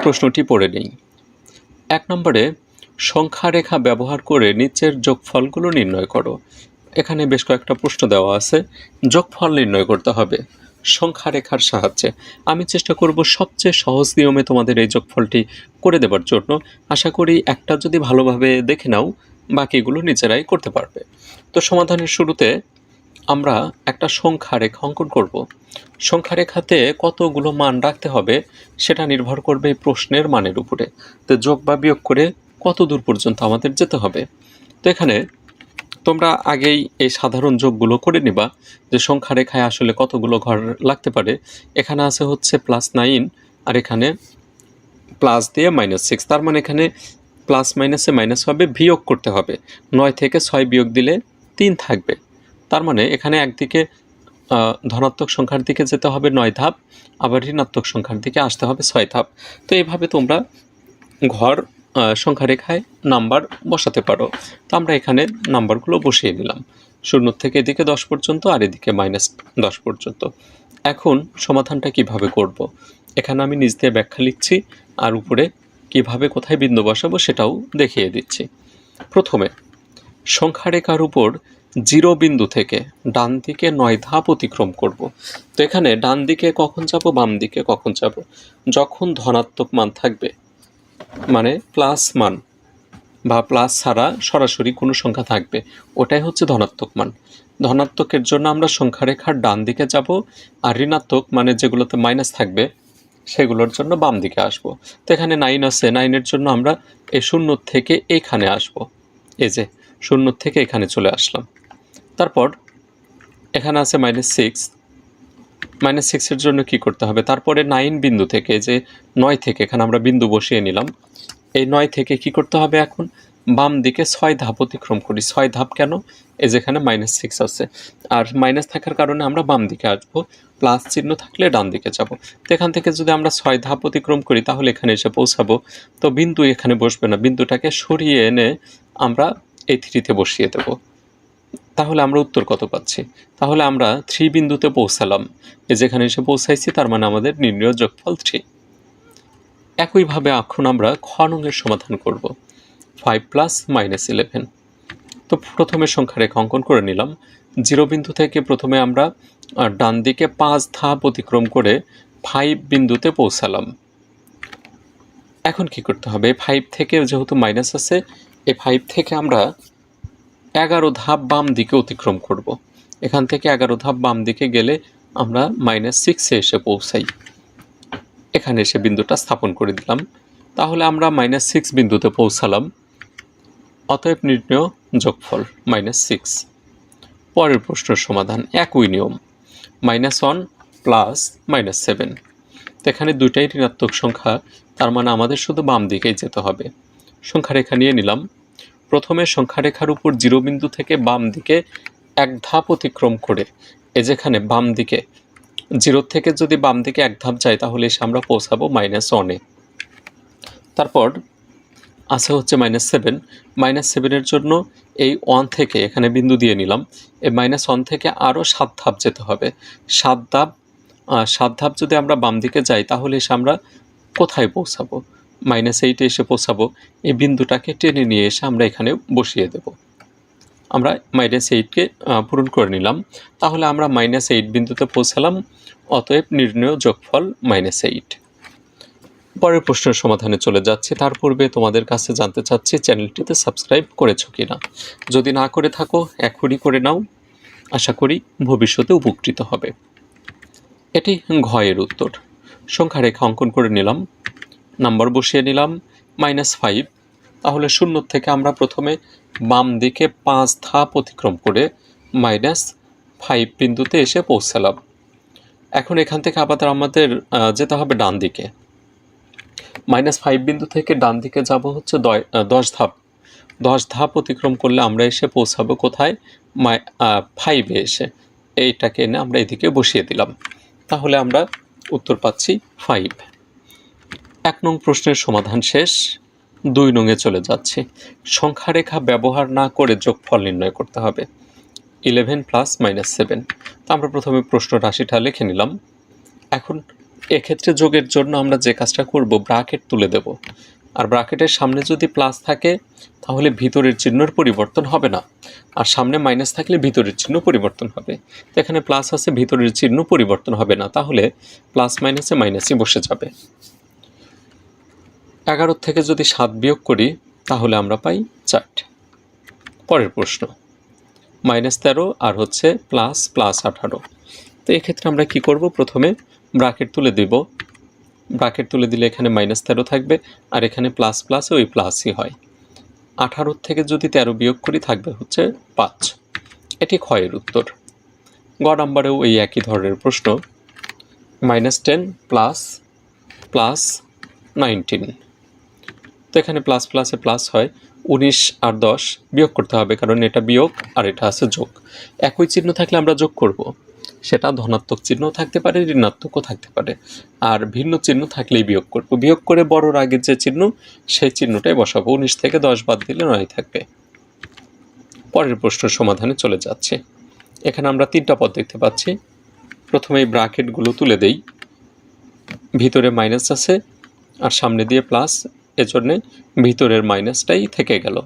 প্রশ্নটি পড়ে নেই। ১ নম্বরে সংখ্যা রেখা ব্যবহার করে নিচের যোগফলগুলো নির্ণয় করো। এখানে বেশ কয়েকটা প্রশ্ন দেওয়া আছে। যোগফল নির্ণয় করতে হবে সংখ্যা রেখার সাহায্যে। আমি চেষ্টা করব সবচেয়ে সহজ নিয়মে তোমাদের এই যোগফলটি করে দেবার জন্য। আশা করি একটা যদি ভালোভাবে দেখে নাও, বাকিগুলো নিজেরাই করতে পারবে। তো সমাধানের শুরুতে আমরা একটা সংখ্যা রেখা অঙ্কন করব। সংখ্যা রেখাতে কতগুলো মান রাখতে হবে সেটা নির্ভর করবে এই প্রশ্নের মানের উপরে। তো যোগ বা বিয়োগ করে কত দূর পর্যন্ত আমাদের যেতে হবে। তো এখানে তোমরা আগেই এই সাধারণ যোগগুলো করে নিবা যে সংখ্যা রেখায় আসলে কতগুলো ঘর লাগতে পারে। এখানে আছে হচ্ছে +9 আর এখানে প্লাস দিয়ে -6, তার মানে এখানে প্লাস মাইনাসে মাইনাস হবে, বিয়োগ করতে হবে। 9 থেকে 6 বিয়োগ দিলে 3 থাকবে। তার মানে এখানে একদিকে ধনাত্মক সংখ্যার দিকে যেতে হবে 9 ধাপ, আবার ঋণাত্মক সংখ্যার দিকে আসতে হবে 6 ধাপ। তো এইভাবে তোমরা ঘর সংখ্যা রেখায় নাম্বার বসাতে পারো। তো আমরা এখানে নাম্বারগুলো বসিয়ে নিলাম 0 থেকে এদিকে 10 পর্যন্ত আর এদিকে -10 পর্যন্ত। এখন সমাধানটা কিভাবে করব? এখানে আমি নিজ দিয়ে ব্যাখ্যা লিখছি আর উপরে কিভাবে কোথায় বিন্দু বসাবো সেটাও দেখিয়ে দিচ্ছি। প্রথমে সংখ্যা রেখার উপর 0 বিন্দু থেকে ডান দিকে 9 ধাপ অতিক্রম করব। তো এখানে ডান দিকে কখন যাব, বাম দিকে কখন যাব? যখন ধনাত্মক মান থাকবে, মানে প্লাস মান বা প্লাস ছাড়া সরাসরি কোনো সংখ্যা থাকবে, ওটাই হচ্ছে ধনাত্মক মান। ধনাত্মকের জন্য আমরা সংখ্যা রেখার ডান দিকে যাব, আর ঋণাত্মক মানে যেগুলোতে মাইনাস থাকবে সেগুলোর জন্য বাম দিকে আসব। তো এখানে 9 আছে, 9-এর জন্য আমরা এই 0 থেকে এখানে আসব। এই যে 0 থেকে এখানে চলে আসলাম। তারপর এখানে আছে -6, -6-এর জন্য কি করতে হবে? তারপরে 9 বিন্দু থেকে, যে 9 থেকে এখানে আমরা বিন্দু বসিয়ে নিলাম। এই 9 থেকে কি করতে হবে? এখন বাম দিকে 6 ধাপ অতিক্রম করি। 6 ধাপ কেন? এই যেখানে -6 আছে, আর মাইনাস থাকার কারণে আমরা বাম দিকে আসবো, প্লাস চিহ্ন থাকলে ডান দিকে যাব। তো এখান থেকে যদি আমরা 6 ধাপ অতিক্রম করি তাহলে এখানে এসে পৌঁছাবো। তো বিন্দু এখানে বসবে না, বিন্দুটাকে সরিয়ে এনে আমরা এই 3-তে বসিয়ে দেব। তাহলে আমরা উত্তর কত পাচ্ছি? তাহলে আমরা 3 বিন্দুতে পৌঁছালাম। এই যেখানে এসে পৌঁছাইছি, তার মানে আমাদের নির্ণয় যোগফল 3। একইভাবে এখন আমরা খ নংয়ের সমাধান করব। 5 + -11। তো প্রথমে সংখ্যা রেখা অঙ্কন করে নিলাম। 0 বিন্দু থেকে প্রথমে আমরা ডান দিকে 5 ধাপ অতিক্রম করে 5 বিন্দুতে পৌঁছালাম। এখন কি করতে হবে? 5 থেকে যেহেতু মাইনাস আছে, এই 5 থেকে আমরা 11 ধাপ বাম দিকে অতিক্রম করব। এখান থেকে 11 ধাপ বাম দিকে গেলে আমরা -6-এ এসে পৌঁছাই। এখানে এসে বিন্দুটা স্থাপন করে দিলাম। তাহলে আমরা -6 বিন্দুতে পৌঁছালাম। অতএব নির্ণয় যোগফল -6। পরের প্রশ্নের সমাধান একই নিয়ম। -1 + -7। তো এখানে দুইটাই ঋণাত্মক সংখ্যা, তার মানে আমাদের শুধু বাম দিকেই যেতে হবে। সংখ্যা রেখা নিয়ে নিলাম। প্রথমে সংখ্যা রেখার উপর 0 বিন্দু থেকে বাম দিকে 1 ধাপ অতিক্রম করে, এ যেখানে বাম দিকে 0 থেকে যদি বাম দিকে 1 ধাপ যাই তাহলে এসে আমরা পৌঁছাবো -1-এ। তারপর আছে হচ্ছে -7। -7-এর জন্য এই 1 থেকে এখানে বিন্দু দিয়ে নিলাম। এই -1 থেকে আরও 7 ধাপ যেতে হবে। 7 ধাপ যদি আমরা বাম দিকে যাই তাহলে এসে আমরা কোথায় পৌঁছাবো? -8-এ এসে পৌঁছাবো। এই বিন্দুটাকে টেনে নিয়ে এসে আমরা এখানে বসিয়ে দেব। আমরা -8-কে পূরণ করে নিলাম। তাহলে আমরা -8 বিন্দুতে পৌঁছালাম। অতএব নির্ণয় যোগফল -8। পরের প্রশ্নের সমাধানে চলে যাচ্ছি। তার পূর্বে তোমাদের কাছে জানতে চাচ্ছি চ্যানেলটিতে সাবস্ক্রাইব করেছো কিনা। যদি না করে থাকো এখনই করে নাও, আশা করি ভবিষ্যতে উপকৃত হবে। এটি ঘয়ের উত্তর। সংখ্যা রেখা অঙ্কন করে নিলাম, নাম্বার বসিয়ে নিলাম -5। তাহলে 0 থেকে আমরা প্রথমে বাম দিকে 5 ধাপ অতিক্রম করে -5 বিন্দুতে এসে পৌঁছালাম। এখন এখান থেকে আবার আমাদের যেতে হবে ডান দিকে। -5 বিন্দু থেকে ডান দিকে যাব হচ্ছে 10 ধাপ। 10 ধাপ অতিক্রম করলে আমরা এসে পৌঁছাবো কোথায়? 5-এ এসে এইটাকে এনে আমরা এদিকে বসিয়ে দিলাম। তাহলে আমরা উত্তর পাচ্ছি 5। 1 নং প্রশ্নের সমাধান শেষ। 2 নংয়ে চলে যাচ্ছি। সংখ্যা রেখা ব্যবহার না করে যোগফল নির্ণয় করতে হবে। 11 + -7। তো আমরা প্রথমে প্রশ্ন রাশিটা লিখে নিলাম। এখন এক্ষেত্রে যোগের জন্য আমরা যে কাজটা করব, ব্রাকেট তুলে দেব। আর ব্রাকেটের সামনে যদি প্লাস থাকে তাহলে ভিতরের চিহ্নের পরিবর্তন হবে না, আর সামনে মাইনাস থাকলে ভিতরের চিহ্ন পরিবর্তন হবে। তো এখানে প্লাস আছে, ভিতরের চিহ্ন পরিবর্তন হবে না, তাহলে প্লাস মাইনাসে মাইনাসই বসে যাবে। 11 থেকে যদি 7 বিয়োগ করি তাহলে আমরা পাই 4। পরের প্রশ্ন, -13 আর হচ্ছে প্লাস 18। তো এক্ষেত্রে আমরা কি করব, প্রথমে ব্রাকেট তুলে দেব। ব্রাকেট তুলে দিলে এখানে -13 থাকবে, আর এখানে প্লাস প্লাসে ওই প্লাসই হয়। 18 থেকে যদি 13 বিয়োগ করি থাকবে হচ্ছে 5। এটি ক্ষয়ের উত্তর। গ নম্বরেও এই একই ধরনের প্রশ্ন, -10 প্লাস 19। তো এখানে প্লাস প্লাসে প্লাস হয়, 19 আর 10 বিয়োগ করতে হবে, কারণ এটা বিয়োগ আর এটা আছে যোগ। একই চিহ্ন থাকলে আমরা যোগ করব, সেটা ধনাত্মক চিহ্ন থাকতে পারে, ঋণাত্মকও থাকতে পারে। আর ভিন্ন চিহ্ন থাকলেই বিয়োগ করব। বিয়োগ করে বড়র আগের যে চিহ্ন সেই চিহ্নটাই বসাবো। 19 থেকে 10 বাদ দিলে 9 থাকবে। পরের প্রশ্নের সমাধানে চলে যাচ্ছে। এখানে আমরা 3টা পদ দেখতে পাচ্ছি। প্রথমে এই ব্রাকেটগুলো তুলে দেই। ভিতরে মাইনাস আছে আর সামনে দিয়ে প্লাস, এজন্যে ভিতরের মাইনাসটাই থেকে গেল।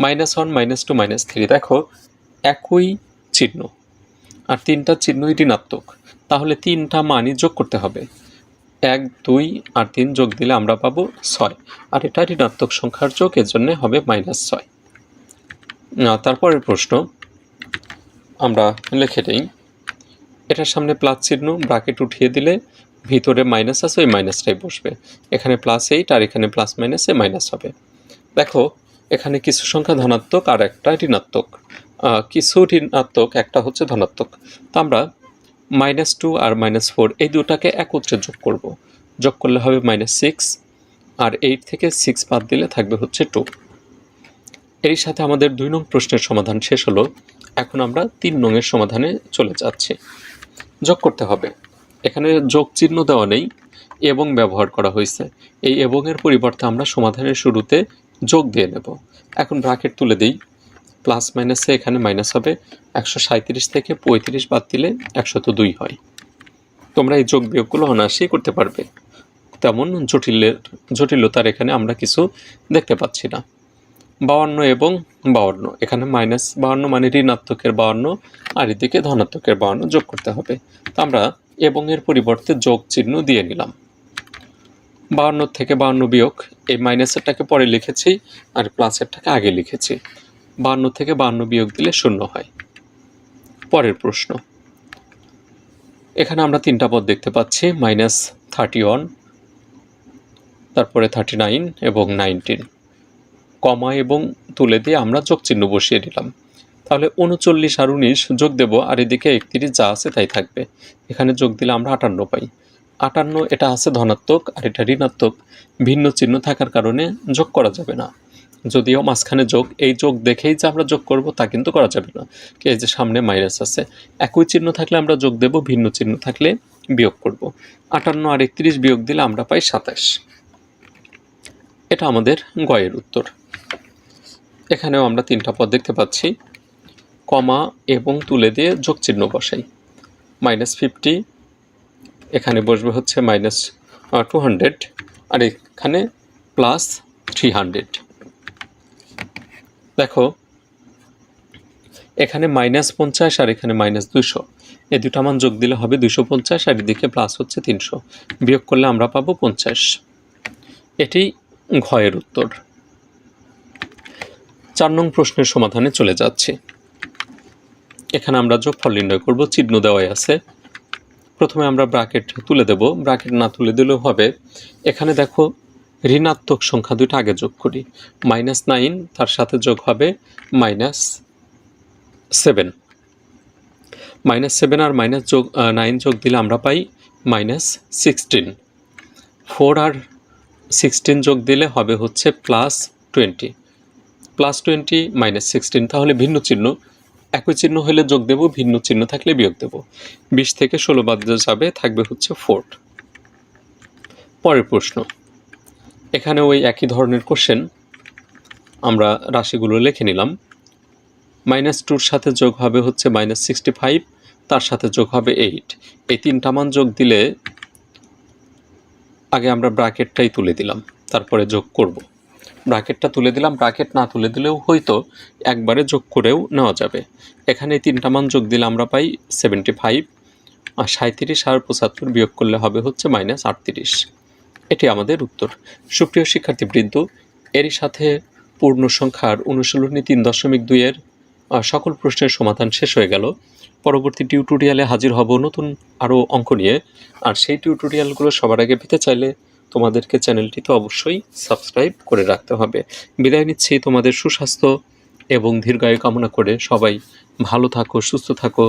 -1, -2, -3। দেখো একই চিহ্ন আর 3টা চিহ্নই ঋণাত্মক, তাহলে 3টা মানই যোগ করতে হবে। 1, 2 আর 3 যোগ দিলে আমরা পাবো 6, আর এটা ঋণাত্মক সংখ্যার যোগ, এর জন্য হবে -6। তারপরের প্রশ্ন আমরা লিখে নিই। এটার সামনে প্লাস চিহ্ন, ব্রাকেট উঠিয়ে দিলে ভিতরে মাইনাস আছে, ওই মাইনাসটাই বসবে। এখানে +8 আর এখানে প্লাস মাইনাসে মাইনাস হবে। দেখো এখানে কিছু সংখ্যা ধনাত্মক আর একটা ঋণাত্মক, কিছু ঋণাত্মক একটা হচ্ছে ধনাত্মক। তো আমরা -2 আর -4 এই দুটাকে একত্রে যোগ করব। যোগ করলে হবে -6, আর 8 থেকে 6 বাদ দিলে থাকবে হচ্ছে 2। এর সাথে আমাদের 2 নং প্রশ্নের সমাধান শেষ হলো। এখন আমরা 3 নংয়ের সমাধানে চলে যাচ্ছি। যোগ করতে হবে। এখানে যোগ চিহ্ন দেওয়া নেই, এবং ব্যবহার করা হয়েছে। এই এবং এর পরিবর্তে আমরা সমাধানের শুরুতে যোগ দিয়ে নেব। এখন ব্রাকেট তুলে দিই। প্লাস মাইনাসে এখানে মাইনাস হবে। 137 থেকে 35 বাদ দিলে 102 হয়। তোমরা এই যোগ বিয়োগগুলো অনায়াসেই করতে পারবে, তেমন জটিলতার এখানে আমরা কিছু দেখতে পাচ্ছি না। 52 এবং 52, এখানে -52 মানে ঋণাত্মকের 52, আর এদিকে ধনাত্মকের 52 যোগ করতে হবে। তো আমরা এবং এর পরিবর্তে যোগ চিহ্ন দিয়ে নিলাম। 52 থেকে 52 বিয়োগ, এই মাইনাসেরটাকে পরে লিখেছি আর প্লাসেরটাকে আগে লিখেছি। 52 থেকে 52 বিয়োগ দিলে 0 হয়। পরের প্রশ্ন, এখানে আমরা 3টা পদ দেখতে পাচ্ছি, -31, তারপরে 39 এবং 19। কমা এবং তুলে দিয়ে আমরা যোগ চিহ্ন বসিয়ে দিলাম। তাহলে 39 আর 19 যোগ দেব, আর এদিকে 31 যা আছে তাই থাকবে। এখানে যোগ দিলে আমরা 58 পাই। 58 এটা আছে ধনাত্মক আর এটা ঋণাত্মক, ভিন্ন চিহ্ন থাকার কারণে যোগ করা যাবে না। যদিও মাঝখানে যোগ, এই যোগ দেখেই যে আমরা যোগ করব তা কিন্তু করা যাবে না। এই যে সামনে মাইনাস আছে, একই চিহ্ন থাকলে আমরা যোগ দেব, ভিন্ন চিহ্ন থাকলে বিয়োগ করব। 58 আর 31 বিয়োগ দিলে আমরা পাই 27। এটা আমাদের গয়ের উত্তর। এখানেও আমরা 3টা পদ দেখতে পাচ্ছি। কমা এবং তুলে দিয়ে যোগ চিহ্ন বসাই। -50, এখানে বসবে হচ্ছে -200, আর এখানে +300। দেখো এখানে -50 আর এখানে -200, এই দুটো মান যোগ দিলে হবে 250, আর এদিকে প্লাস হচ্ছে 300, বিয়োগ করলে আমরা পাবো 50। এটি ঘয়ের উত্তর। 4 নং প্রশ্নের সমাধানে চলে যাচ্ছি। এখানে আমরা যোগফল নির্ণয় করব, চিহ্ন দেওয়াই আছে। প্রথমে আমরা ব্রাকেট তুলে দেব, ব্রাকেট না তুলে দিলেও হবে। এখানে দেখো ঋণাত্মক সংখ্যা দুটো আগে যোগ করি। -9 তার সাথে যোগ হবে -7। -7 আর -9 যোগ দিলে আমরা পাই -16। 4 আর 16 যোগ দিলে হবে হচ্ছে +20। +20 -16, তাহলে ভিন্ন চিহ্ন। একই চিহ্ন হলে যোগ দেব, ভিন্ন চিহ্ন থাকলে বিয়োগ দেব। 20 থেকে 16 বাদ যাবে, থাকবে হচ্ছে 4। পরের প্রশ্ন, এখানে ওই একই ধরনের কোশ্চেন, আমরা রাশিগুলো লিখে নিলাম। -2 সাথে যোগ হবে হচ্ছে -65, তার সাথে যোগ হবে 8। এই 3টা মান যোগ দিলে আগে আমরা ব্র্যাকেটটাই তুলে দিলাম, তারপরে যোগ করব। ব্র্যাকেটটা তুলে দিলাম, ব্র্যাকেট না তুলে দিলেও হয়তো একবারে যোগ করেও নেওয়া যাবে। এখানে 3টা মান যোগ দিলে আমরা পাই 75, আর 37 আর 75 বিয়োগ করলে হবে হচ্ছে -38। এটি আমাদের উত্তর। সুপ্রিয় শিক্ষার্থীবৃন্দ, এরই সাথে পূর্ণ সংখ্যার অনুশীলনী 3.2 এর সকল প্রশ্নের সমাধান শেষ হয়ে গেল। পরবর্তী টিউটোরিয়ালে হাজির হব নতুন আরও অঙ্ক নিয়ে। আর সেই টিউটোরিয়ালগুলো সবার আগে পেতে চাইলে তোমাদেরকে চ্যানেলটি তো অবশ্যই সাবস্ক্রাইব করে রাখতে হবে। বিদায় নিচ্ছি, তোমাদের সুস্বাস্থ্য এবং দীর্ঘায়ু কামনা করে সবাই ভালো থাকো, সুস্থ থাকো।